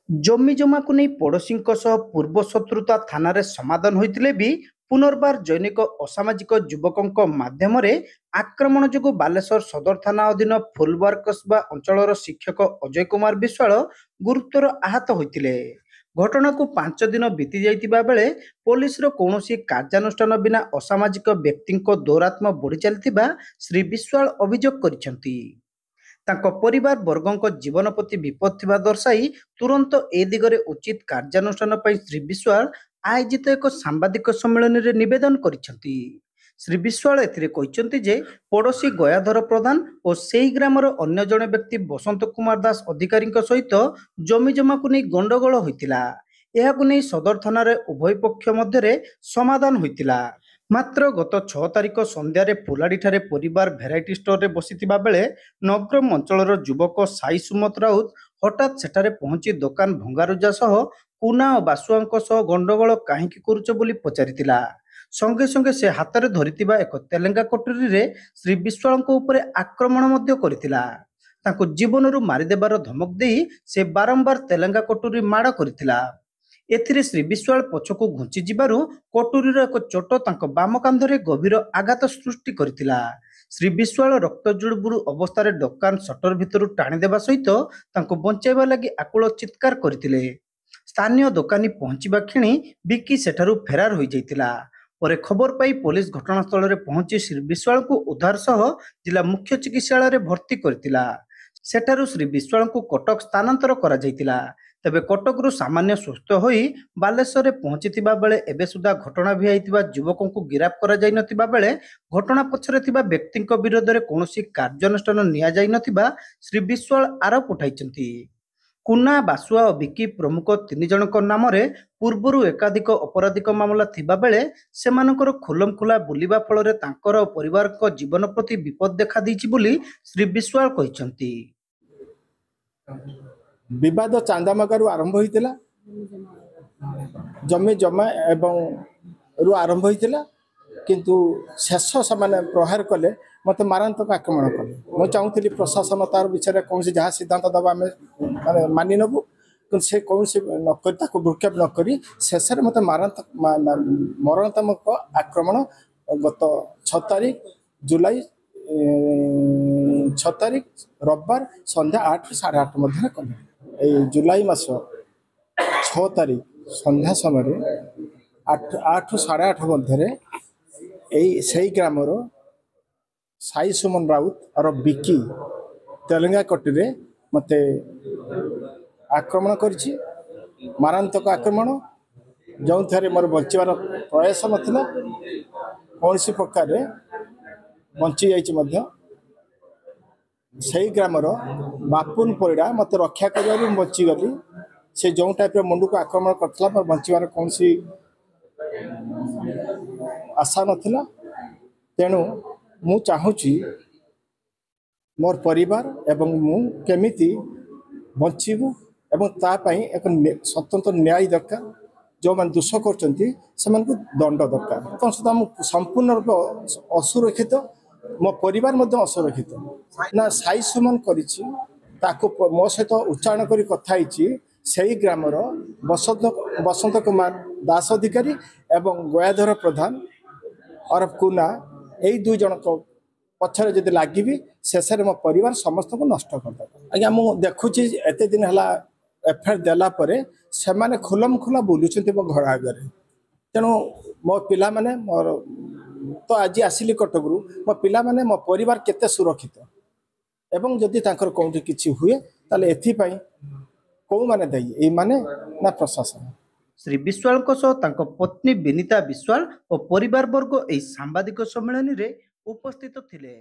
जमी जमा को नहीं पड़ोशी पूर्व शत्रुता थाना रे समाधान होते भी पुनर्बार जैनिक असामाजिक युवकों माध्यम आक्रमण जो बालेश्वर सदर थाना अधीन फुलबार कस्बा अंचल शिक्षक अजय कुमार विश्वाल गुरुतर आहत होते। घटना को 5 दिन बीती जाइतिबा बेले पुलिस कौन कार्यानुष्ठान बिना असामाजिक व्यक्ति दौरात्म बढ़ी चलता श्री विश्वाल अभियोग करिसेंती। तांको परिवार वर्गों जीवन प्रति विपद थिबा दर्शाई तुरंत ए दिगरे उचित कार्यानुष्ठान पई श्री विश्वाल आयोजित एक सांबादिक सम्मेलन रे निवेदन करिसेंती। श्री विश्वाल एथिरे कहिसेंती जे पड़ोशी गयाधर प्रधान और सेही ग्रामर अन्य जने व्यक्ति बसंत कुमार दास अधिकारी सहित जमी जमा को नहीं गंडगोल होइतिला। एहाकु नहीं सदर थाना रे उभय पक्ष मध्य समाधान होइतिला। मात्र गत 6 तारिख संध्यारे फुलाड़ी ठारे परिवार भेराइटी स्टोर रे बसिथिबा बेले नगरम अंचलर युवक साई सुमत राउत हठात सेठारे पहुंची दुकान भंगारुजा सह कुना और बासुआंक सह गंडगोल काहींकी करूच बोली पचारितिला। संगे संगे से हाथ में धरिथिबा एक तेलेंगा कटोरी रे श्री विश्वाल उपरे आक्रमण मध्य करितिला। तांको जीवनरु मारिदेबार धमक देई से बारंबार तेलेंगा कटोरी माड़ करितिला। एथिरे श्री विश्वाल पछकु घुंची जिबारु कटोरीर एक चोट तांको बाम कांधरे गभीर आघात सृष्टि करितिला। श्री विश्वाल रक्त जुड़बुरु अवस्था दुकान सटर भितर टाणी देबा सहित तांको बंचाइबा लागि आकुल चित्कार करथिले। स्थानीय दुकानी पहुंचीबा क्षणी बिकी सेठारु फेरार होई जाइतिला। परे खबर पाई पुलिस घटनास्थल रे पहुंची श्री विश्वाल को उद्धार सह जिला मुख्य चिकित्सालय रे भर्ती करथिला। सेठारु श्री विश्वाल को कटक स्थानांतर करा जाइतिला। तेबे कटकरू सामान्य सुस्थ होई बालेश्वर रे पहुंचीथिबा बेले एबे सुधा घटना भिआइथिबा युवकों को गिरफ्त करा जाई नथिबा बेले घटना पछरे थिबा व्यक्तिଙ୍କ विरोध रे कोनोसी कार्यानुष्ठान निया जाई नथिबा श्री विश्वाल आरोप उठाइचंती। कुना बासुआ और बिकी प्रमुख 3 जनक नाम रे पूर्वरु एकाधिक अपराधिक मामला थिबा बेले सेमानकर खुलम खुला बुलिबा फल रे तांकर परिवार को जीवन प्रति विपद देखा दैछि बोली श्री विश्वाल कहिसंती। विवाद चांदामगारू आरंभ होइतिला, जमी जमा एवं रु आरंभ होइतिला, किंतु शेष समाने प्रहार कले मते मारांतक आक्रमण कले। मो चाहूଥିଲି प्रशासन तार विचार कौन जहाँ सिद्धांत दबा आम माने मानि नबु, किंतु से कौन न करी ताको भ्रूक्षेप न करी शेष में मते मारांतक मरणात्मक आक्रमण गत 6 तारिख जुलाई 6 तारिख रविवार संध्या 8 साढ़े 8 मध्य कले। जुलाई मास 6 तारिख संध्या समय 8 साढ़े 8 मध्य से ग्रामर साई सुमन राउत और बिकी तेलेंगा कटी मत आक्रमण करिछि, मारांतक आक्रमण जो थे मोर बचार प्रयास नाला कौन प्रकार बंची जाइए। से ग्रामर बापुन परिड़ा मत रक्षा कर बचीगली। से जो टाइप मुंड को आक्रमण करता बचार कौन आशा नाला। तेणु मु चाहूँगी मोर परिवार एवं मु केमिति बचीबू एवं तापाई एक स्वतंत्र न्याय दरकार। जो मैंने दोष कर दंड दरकार। तो सदा संपूर्ण रूप असुरक्षित, मो परिवार मध्य असुरक्षित ना साई सुमन करिछि ताको मो सहित उच्चारण करी कथा हिची सेही ग्रामर बसंत कुमार दास अधिकारी एवं गयाधर प्रधान और कुना यही 2 जन पछरे जदि लागिबी शेष मो परिवार समस्त को नष्ट कर आज्ञा। मु देखुची एते दिन हला एफआईआर देला परे से माने खुलम खुला बुलुछंती मो घर आगे। तेणु मो पिला माने मोर तो आज आसिली कटकरू मो पिला माने मो परिवार केते सुरक्षित एवं जदि तांकर कोठी किछि हुए ताले एथि पई को माने दई ए माने ना प्रशासन। श्री विश्वाल पत्नी विनीता विश्वाल और परिवार वर्ग एही सांबादिक सम्मेलन रे उपस्थित थिले।